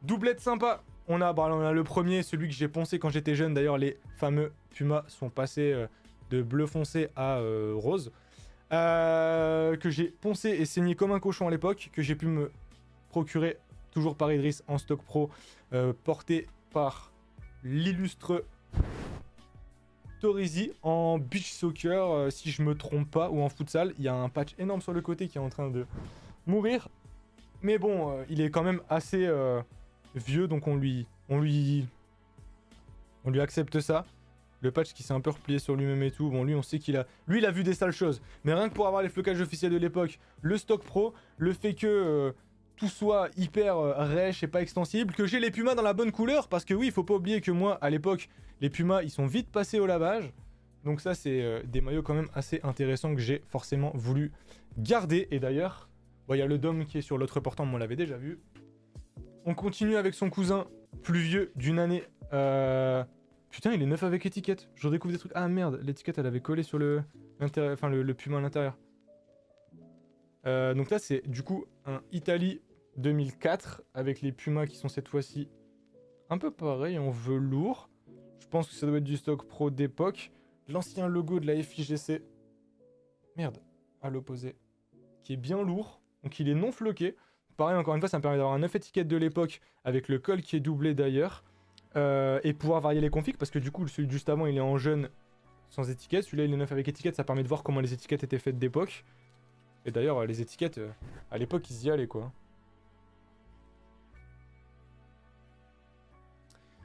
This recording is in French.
Doublette sympa. On a le premier, celui que j'ai poncé quand j'étais jeune. D'ailleurs, les fameux Pumas sont passés de bleu foncé à rose. Que j'ai poncé et saigné comme un cochon à l'époque. Que j'ai pu me procurer, toujours par Idriss, en stock pro. Porté par l'illustre Torizi en beach soccer, si je me trompe pas, ou en futsal. Il y a un patch énorme sur le côté qui est en train de mourir. Mais bon, il est quand même assez vieux, donc on lui accepte ça. Le patch qui s'est un peu replié sur lui-même et tout. Bon, lui, on sait qu'il a... Lui, il a vu des sales choses. Mais rien que pour avoir les flocages officiels de l'époque, le stock pro, le fait que tout soit hyper rêche et pas extensible, que j'ai les Pumas dans la bonne couleur, parce que oui, il faut pas oublier que moi, à l'époque, les Pumas, ils sont vite passés au lavage. Donc ça, c'est des maillots quand même assez intéressants que j'ai forcément voulu garder. Et d'ailleurs, il y a le dôme qui est sur l'autre portant, mais on l'avait déjà vu. On continue avec son cousin plus vieux d'une année. Putain, il est neuf avec étiquette. Je redécouvre des trucs. Ah merde, l'étiquette elle avait collé sur le Puma à l'intérieur. Donc là, c'est du coup un Italie 2004 avec les Pumas qui sont cette fois-ci un peu pareil en velours. Je pense que ça doit être du stock pro d'époque. L'ancien logo de la FIGC. Merde, à l'opposé. Qui est bien lourd. Donc il est non floqué. Pareil, encore une fois, ça me permet d'avoir un 9 étiquette de l'époque avec le col qui est doublé d'ailleurs. Et pouvoir varier les configs parce que du coup, celui juste avant, il est en jaune sans étiquette. Celui-là, il est 9 avec étiquette. Ça permet de voir comment les étiquettes étaient faites d'époque. Et d'ailleurs, les étiquettes, à l'époque, ils y allaient quoi.